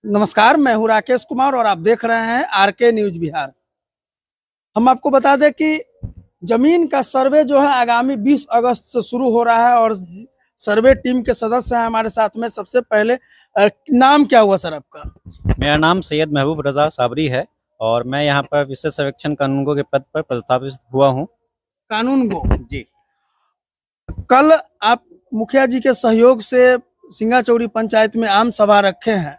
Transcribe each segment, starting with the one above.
नमस्कार, मैं हूँ राकेश कुमार और आप देख रहे हैं आरके न्यूज बिहार। हम आपको बता दें कि जमीन का सर्वे जो है आगामी 20 अगस्त से शुरू हो रहा है और सर्वे टीम के सदस्य हैं हमारे साथ में। सबसे पहले नाम क्या हुआ सर आपका? मेरा नाम सैयद महबूब रजा साबरी है और मैं यहाँ पर विशेष सर्वेक्षण कानूनगो के पद पर प्रस्तावित हुआ हूँ। कानून गो जी। कल आप मुखिया जी के सहयोग से सिंगाचौड़ी पंचायत में आम सभा रखे हैं।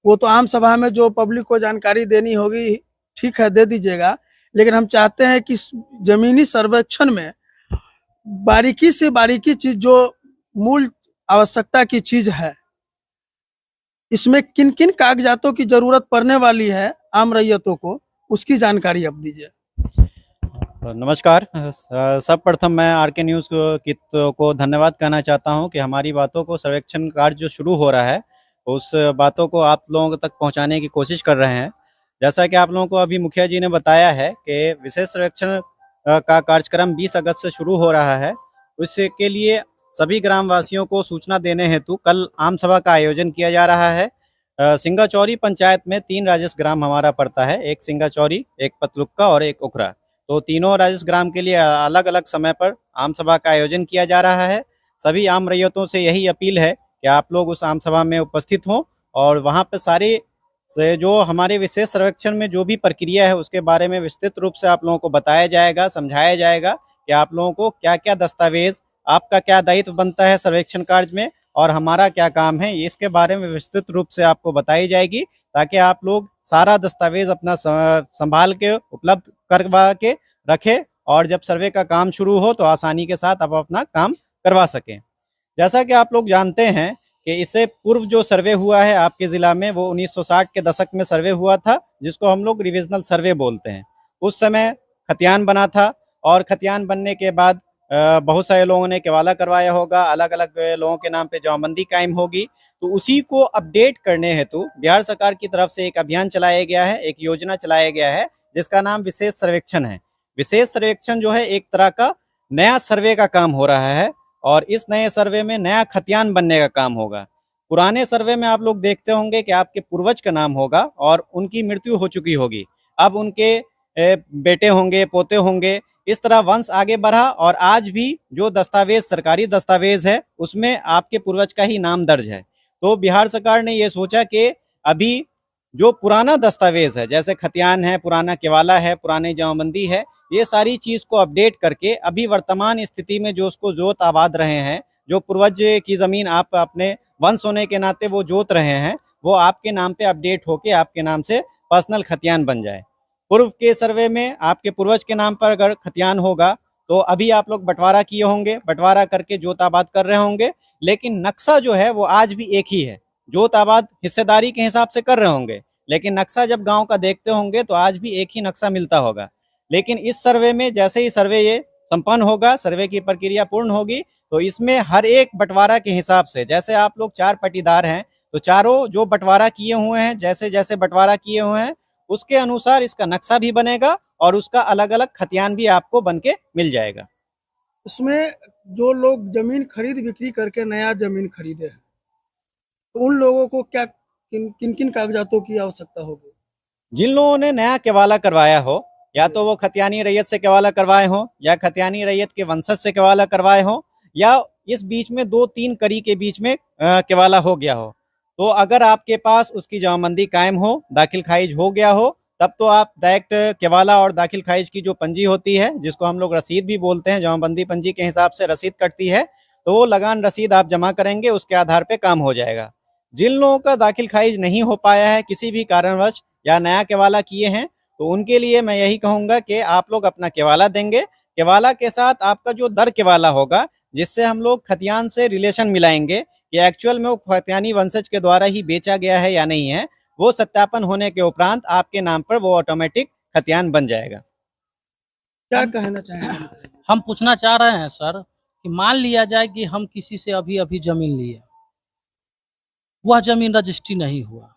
वो तो आम सभा में जो पब्लिक को जानकारी देनी होगी, ठीक है, दे दीजिएगा, लेकिन हम चाहते हैं कि जमीनी सर्वेक्षण में बारीकी से बारीकी चीज जो मूल आवश्यकता की चीज है, इसमें किन किन कागजातों की जरूरत पड़ने वाली है आम रैयतों को, उसकी जानकारी आप दीजिए। नमस्कार। सर्वप्रथम मैं आरके न्यूज़ को धन्यवाद कहना चाहता हूँ कि हमारी बातों को सर्वेक्षण कार्य जो शुरू हो रहा है उस बातों को आप लोगों तक पहुँचाने की कोशिश कर रहे हैं। जैसा कि आप लोगों को अभी मुखिया जी ने बताया है कि विशेष सर्वेक्षण का कार्यक्रम 20 अगस्त से शुरू हो रहा है। उसके लिए सभी ग्रामवासियों को सूचना देने हेतु कल आम सभा का आयोजन किया जा रहा है। सिंगाचौरी पंचायत में 3 राजस्व ग्राम हमारा पड़ता है, एक सिंगाचौरी, एक पतलुक्का और एक उखरा। तो तीनों राजस्व ग्राम के लिए अलग अलग समय पर आम सभा का आयोजन किया जा रहा है। सभी आम रैयतों से यही अपील है कि आप लोग उस आम सभा में उपस्थित हों और वहाँ पर सारे से जो हमारे विशेष सर्वेक्षण में जो भी प्रक्रिया है उसके बारे में विस्तृत रूप से आप लोगों को बताया जाएगा, समझाया जाएगा कि आप लोगों को क्या क्या दस्तावेज, आपका क्या दायित्व बनता है सर्वेक्षण कार्य में और हमारा क्या काम है, इसके बारे में विस्तृत रूप से आपको बताई जाएगी, ताकि आप लोग सारा दस्तावेज अपना संभाल के उपलब्ध करवा के रखें और जब सर्वे का काम शुरू हो तो आसानी के साथ आप अपना काम करवा सकें। जैसा कि आप लोग जानते हैं कि इससे पूर्व जो सर्वे हुआ है आपके ज़िला में वो 1960 के दशक में सर्वे हुआ था, जिसको हम लोग रिविजनल सर्वे बोलते हैं। उस समय खतियान बना था और खतियान बनने के बाद बहुत सारे लोगों ने केवाला करवाया होगा, अलग अलग लोगों के नाम पे जमाबंदी कायम होगी। तो उसी को अपडेट करने हेतु बिहार सरकार की तरफ से एक अभियान चलाया गया है, एक योजना चलाया गया है जिसका नाम विशेष सर्वेक्षण है। विशेष सर्वेक्षण जो है एक तरह का नया सर्वे का काम हो रहा है और इस नए सर्वे में नया खतियान बनने का काम होगा। पुराने सर्वे में आप लोग देखते होंगे कि आपके पूर्वज का नाम होगा और उनकी मृत्यु हो चुकी होगी, अब उनके बेटे होंगे, पोते होंगे, इस तरह वंश आगे बढ़ा और आज भी जो दस्तावेज, सरकारी दस्तावेज है उसमें आपके पूर्वज का ही नाम दर्ज है। तो बिहार सरकार ने ये सोचा कि अभी जो पुराना दस्तावेज है, जैसे खतियान है, पुराना केवाला है, पुरानी जमाबंदी है, ये सारी चीज़ को अपडेट करके अभी वर्तमान स्थिति में जो उसको जोत आबाद रहे हैं, जो पूर्वज की ज़मीन आप अपने वंश होने के नाते वो जोत रहे हैं, वो आपके नाम पे अपडेट होके आपके नाम से पर्सनल खतियान बन जाए। पूर्व के सर्वे में आपके पूर्वज के नाम पर अगर खतियान होगा तो अभी आप लोग बंटवारा किए होंगे, बंटवारा करके जोत आबाद कर रहे होंगे, लेकिन नक्शा जो है वो आज भी एक ही है। जोत आबाद हिस्सेदारी के हिसाब से कर रहे होंगे, लेकिन नक्शा जब गांव का देखते होंगे तो आज भी एक ही नक्शा मिलता होगा। लेकिन इस सर्वे में जैसे ही सर्वे ये संपन्न होगा, सर्वे की प्रक्रिया पूर्ण होगी, तो इसमें हर एक बंटवारा के हिसाब से, जैसे आप लोग 4 पट्टीदार हैं तो चारों जो बंटवारा किए हुए हैं, जैसे जैसे बंटवारा किए हुए हैं उसके अनुसार इसका नक्शा भी बनेगा और उसका अलग अलग खतियान भी आपको बन के मिल जाएगा। उसमें जो लोग जमीन खरीद बिक्री करके नया जमीन खरीदे हैं, तो उन लोगों को क्या किन किन किन कागजातों की आवश्यकता होगी? जिन लोगों ने नया केवाला करवाया हो, या तो वो खतियानी रैयत से केवाला करवाए हो या खतियानी रैयत के वंशज से केवाला करवाए हो या इस बीच में 2-3 कड़ी के बीच में केवाला हो गया हो, तो अगर आपके पास उसकी जमाबंदी कायम हो, दाखिल खारिज हो गया हो, तब तो आप डायरेक्ट केवाला और दाखिल खारिज की जो पंजी होती है, जिसको हम लोग रसीद भी बोलते हैं, जमाबंदी पंजी के हिसाब से रसीद कटती है, तो वो लगान रसीद आप जमा करेंगे, उसके आधार पे काम हो जाएगा। जिन लोगों का दाखिल खारिज नहीं हो पाया है किसी भी कारणवश या नया केवाला किए हैं, तो उनके लिए मैं यही कहूँगा कि आप लोग अपना केवाला देंगे। केवाला के साथ आपका जो दर केवाला होगा, जिससे हम लोग खतियान से रिलेशन मिलाएंगे कि एक्चुअल में वो खतियानी वंशज के द्वारा ही बेचा गया है या नहीं है, वो सत्यापन होने के उपरांत आपके नाम पर वो ऑटोमेटिक खतियान बन जाएगा। क्या कहना चाहेंगे? हम पूछना चाह रहे हैं सर कि मान लिया जाए कि हम किसी से अभी अभी जमीन लिए, वह जमीन रजिस्ट्री नहीं हुआ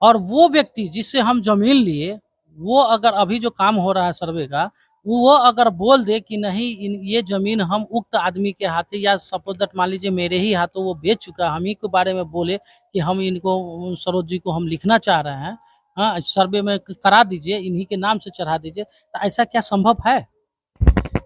और वो व्यक्ति जिससे हम जमीन लिए वो अगर अभी जो काम हो रहा है सर्वे का वो अगर बोल दे कि नहीं ये जमीन हम उक्त आदमी के हाथे, या सपोज दैट मान लीजिए मेरे ही हाथों वो बेच चुका, हम ही के बारे में बोले कि हम इनको सरोज जी को हम लिखना चाह रहे हैं, हाँ सर्वे में करा दीजिए, इन्हीं के नाम से चढ़ा दीजिए, तो ऐसा क्या संभव है?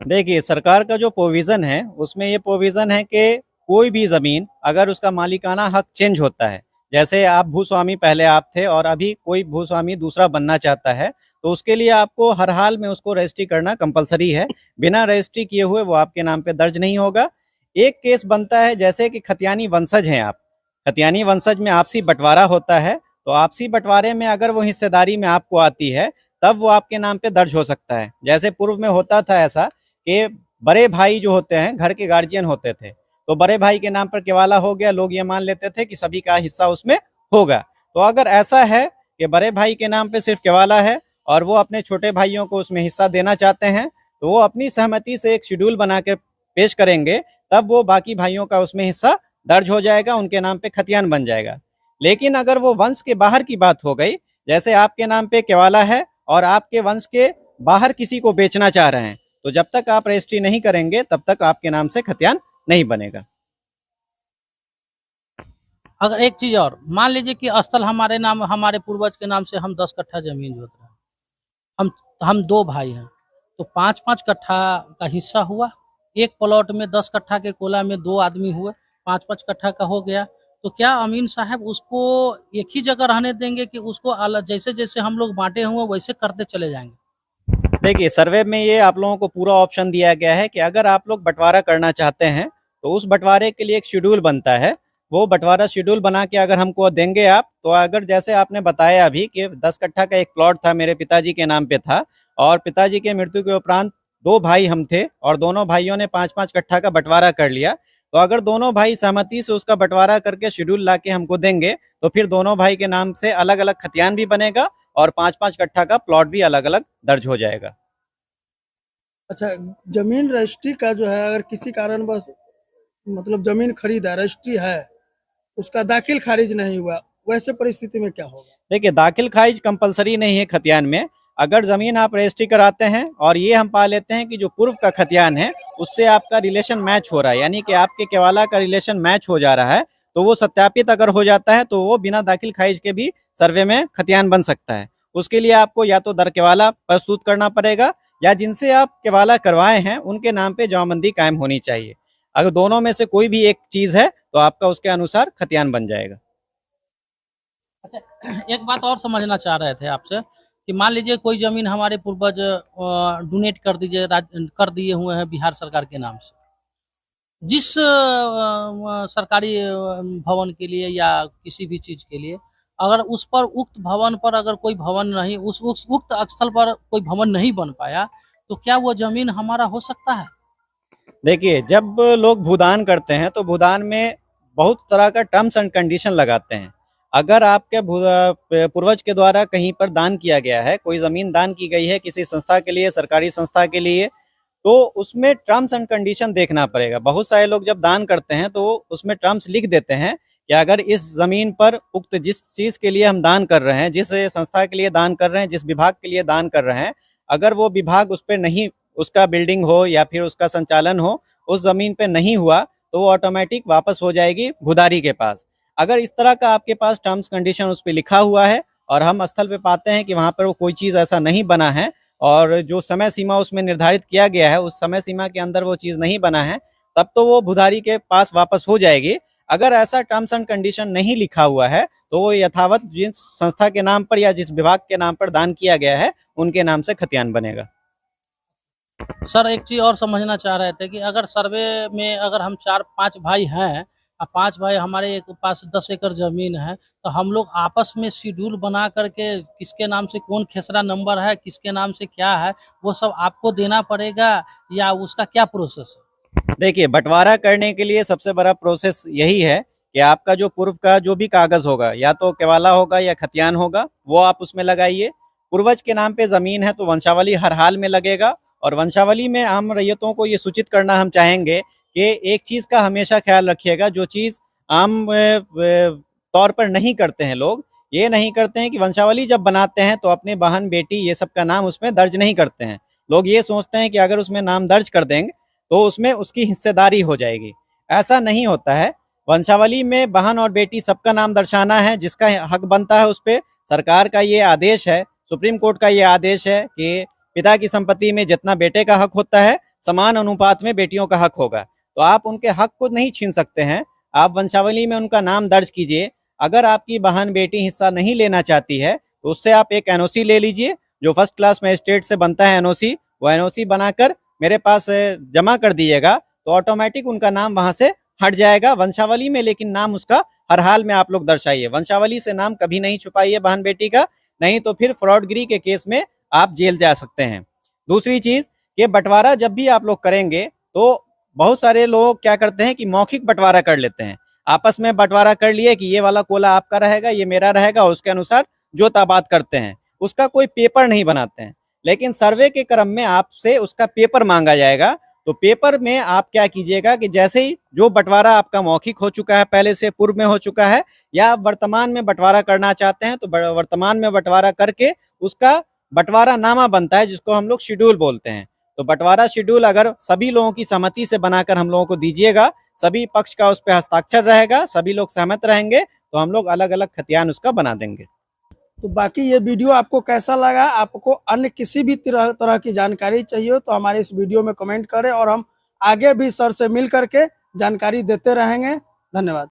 देखिए, सरकार का जो प्रोविजन है उसमें ये प्रोविजन है कि कोई भी जमीन अगर उसका मालिकाना हक चेंज होता है, जैसे आप भूस्वामी पहले आप थे और अभी कोई भूस्वामी दूसरा बनना चाहता है, तो उसके लिए आपको हर हाल में उसको रजिस्ट्री करना कंपलसरी है। बिना रजिस्ट्री किए हुए वो आपके नाम पे दर्ज नहीं होगा। एक केस बनता है जैसे कि खतियानी वंशज हैं आप, खतियानी वंशज में आपसी बंटवारा होता है, तो आपसी बंटवारे में अगर वो हिस्सेदारी में आपको आती है तब वो आपके नाम पे दर्ज हो सकता है। जैसे पूर्व में होता था ऐसा कि बड़े भाई जो होते हैं घर के गार्जियन होते थे, तो बड़े भाई के नाम पर केवाला हो गया, लोग ये मान लेते थे कि सभी का हिस्सा उसमें होगा। तो अगर ऐसा है कि बड़े भाई के नाम पे सिर्फ केवाला है और वो अपने छोटे भाइयों को उसमें हिस्सा देना चाहते हैं, तो वो अपनी सहमति से एक शेड्यूल बना के पेश करेंगे, तब वो बाकी भाइयों का उसमें हिस्सा दर्ज हो जाएगा, उनके नाम पे खतियान बन जाएगा। लेकिन अगर वो वंश के बाहर की बात हो गई, जैसे आपके नाम पे केवाला है और आपके वंश के बाहर किसी को बेचना चाह रहे हैं, तो जब तक आप रजिस्ट्री नहीं करेंगे तब तक आपके नाम से खतियान नहीं बनेगा। अगर एक चीज और मान लीजिए कि स्थल हमारे नाम, हमारे पूर्वज के नाम से हम 10 कट्ठा जमीन जोत रहे हैं, हम 2 भाई हैं, तो 5-5 कट्ठा का हिस्सा हुआ, एक प्लॉट में 10 कट्ठा के कोला में 2 आदमी हुए, 5-5 कट्ठा का हो गया, तो क्या अमीन साहब उसको एक ही जगह रहने देंगे कि उसको जैसे जैसे हम लोग बांटे हुए वैसे करते चले जाएंगे? देखिए, सर्वे में ये आप लोगों को पूरा ऑप्शन दिया गया है कि अगर आप लोग बंटवारा करना चाहते हैं तो उस बंटवारे के लिए एक शेड्यूल बनता है। वो बंटवारा शेड्यूल बना के अगर हमको देंगे आप, तो अगर जैसे आपने बताया अभी कि 10 कट्ठा का एक प्लॉट था, मेरे पिताजी के नाम पे था और पिताजी के मृत्यु के उपरांत 2 भाई हम थे और दोनों भाइयों ने 5-5 कट्ठा का बंटवारा कर लिया। तो अगर दोनों भाई सहमति से उसका बंटवारा करके शेड्यूल ला के हमको देंगे, तो फिर दोनों भाई के नाम से अलग अलग खतियान भी बनेगा और 5-5 कट्ठा का प्लॉट भी अलग अलग दर्ज हो जाएगा। अच्छा, जमीन रजिस्ट्री का जो है, अगर किसी कारणवश मतलब जमीन खरीदा, रजिस्ट्री है, उसका दाखिल खारिज नहीं हुआ, वैसे परिस्थिति में क्या होगा? देखिए, दाखिल खारिज कंपलसरी नहीं है खतियान में। अगर जमीन आप रजिस्ट्री कराते हैं और ये हम पा लेते हैं कि जो पूर्व का खतियान है उससे आपका रिलेशन मैच हो रहा है, यानी कि आपके केवाला का रिलेशन मैच हो जा रहा है, तो वो सत्यापित अगर हो जाता है तो वो बिना दाखिल खारिज के भी सर्वे में खतियान बन सकता है। उसके लिए आपको या तो दर केवाला प्रस्तुत करना पड़ेगा या जिनसे आप केवाला करवाए हैं उनके नाम पे जमाबंदी कायम होनी चाहिए। अगर दोनों में से कोई भी एक चीज है तो आपका उसके अनुसार खतियान बन जाएगा। अच्छा, एक बात और समझना चाह रहे थे आपसे कि मान लीजिए कोई जमीन हमारे पूर्वज डोनेट कर दिए हुए हैं बिहार सरकार के नाम से, जिस सरकारी भवन के लिए या किसी भी चीज के लिए, अगर उस पर उक्त भवन पर अगर कोई भवन नहीं, उस उक्त स्थल पर कोई भवन नहीं बन पाया, तो क्या वो जमीन हमारा हो सकता है? देखिए, जब लोग भूदान करते हैं तो भूदान में बहुत तरह का टर्म्स एंड कंडीशन लगाते हैं। अगर आपके पूर्वज के द्वारा कहीं पर दान किया गया है, कोई ज़मीन दान की गई है किसी संस्था के लिए, सरकारी संस्था के लिए, तो उसमें टर्म्स एंड कंडीशन देखना पड़ेगा। बहुत सारे लोग जब दान करते हैं तो उसमें टर्म्स लिख देते हैं कि अगर इस ज़मीन पर उक्त जिस चीज़ के लिए हम दान कर रहे हैं, जिस संस्था के लिए दान कर रहे हैं, जिस विभाग के लिए दान कर रहे हैं, अगर वो विभाग उस पर नहीं, उसका बिल्डिंग हो या फिर उसका संचालन हो, उस ज़मीन पे नहीं हुआ, तो वो ऑटोमेटिक वापस हो जाएगी भूदारी के पास। अगर इस तरह का आपके पास टर्म्स कंडीशन उस पर लिखा हुआ है और हम स्थल पे पाते हैं कि वहाँ पर वो कोई चीज़ ऐसा नहीं बना है और जो समय सीमा उसमें निर्धारित किया गया है उस समय सीमा के अंदर वो चीज़ नहीं बना है, तब तो वो भूदारी के पास वापस हो जाएगी। अगर ऐसा टर्म्स एंड कंडीशन नहीं लिखा हुआ है तो वो यथावत जिस संस्था के नाम पर या जिस विभाग के नाम पर दान किया गया है उनके नाम से खतियान बनेगा। सर एक चीज और समझना चाह रहे थे कि अगर सर्वे में अगर हम 4-5 भाई हैं और 5 भाई हमारे एक पास 10 एकड़ जमीन है, तो हम लोग आपस में शेड्यूल बना करके किसके नाम से कौन खेसरा नंबर है, किसके नाम से क्या है, वो सब आपको देना पड़ेगा या उसका क्या प्रोसेस है? देखिए, बंटवारा करने के लिए सबसे बड़ा प्रोसेस यही है कि आपका जो पूर्व का जो भी कागज होगा, या तो केवाला होगा या खतियान होगा, वो आप उसमें लगाइए। पूर्वज के नाम पे जमीन है तो वंशावली हर हाल में लगेगा और वंशावली में आम रैयतों को ये सूचित करना हम चाहेंगे कि एक चीज़ का हमेशा ख्याल रखिएगा, जो चीज़ आम तौर पर नहीं करते हैं लोग, ये नहीं करते हैं कि वंशावली जब बनाते हैं तो अपने बहन बेटी ये सब का नाम उसमें दर्ज नहीं करते हैं। लोग ये सोचते हैं कि अगर उसमें नाम दर्ज कर देंगे तो उसमें उसकी हिस्सेदारी हो जाएगी। ऐसा नहीं होता है। वंशावली में बहन और बेटी सबका नाम दर्शाना है, जिसका हक बनता है उस पे सरकार का ये आदेश है, सुप्रीम कोर्ट का ये आदेश है कि पिता की संपत्ति में जितना बेटे का हक होता है समान अनुपात में बेटियों का हक होगा। तो आप उनके हक को नहीं छीन सकते हैं। आप वंशावली में उनका नाम दर्ज कीजिए। अगर आपकी बहन बेटी हिस्सा नहीं लेना चाहती है तो उससे आप एक एनओसी ले लीजिए, जो फर्स्ट क्लास मजिस्ट्रेट से बनता है एनओसी। वो एनओसी बनाकर मेरे पास जमा कर दीजिएगा तो ऑटोमेटिक उनका नाम वहां से हट जाएगा वंशावली में। लेकिन नाम उसका हर हाल में आप लोग दर्शाइए, वंशावली से नाम कभी नहीं छुपाइए बहन बेटी का, नहीं तो फिर फ्रॉडगिरी के केस में आप जेल जा सकते हैं। दूसरी चीज, ये बंटवारा जब भी आप लोग करेंगे तो बहुत सारे लोग क्या करते हैं कि मौखिक बंटवारा कर लेते हैं। आपस में बंटवारा कर लिए कि ये वाला कोला आपका रहेगा, ये मेरा रहेगा, और उसके अनुसार जो ताबाद करते हैं, उसका कोई पेपर नहीं बनाते हैं। लेकिन सर्वे के क्रम में आपसे उसका पेपर मांगा जाएगा। तो पेपर में आप क्या कीजिएगा कि जैसे ही जो बंटवारा आपका मौखिक हो चुका है, पहले से पूर्व में हो चुका है, या आप वर्तमान में बंटवारा करना चाहते हैं, तो वर्तमान में बंटवारा करके उसका बंटवारा नामा बनता है, जिसको हम लोग शेड्यूल बोलते हैं। तो बंटवारा शेड्यूल अगर सभी लोगों की सहमति से बनाकर हम लोगों को दीजिएगा, सभी पक्ष का उस पर हस्ताक्षर रहेगा, सभी लोग सहमत रहेंगे, तो हम लोग अलग अलग खतियान उसका बना देंगे। तो बाकी ये वीडियो आपको कैसा लगा, आपको अन्य किसी भी तरह की जानकारी चाहिए हो तो हमारे इस वीडियो में कमेंट करें, और हम आगे भी सर से मिल करके जानकारी देते रहेंगे। धन्यवाद।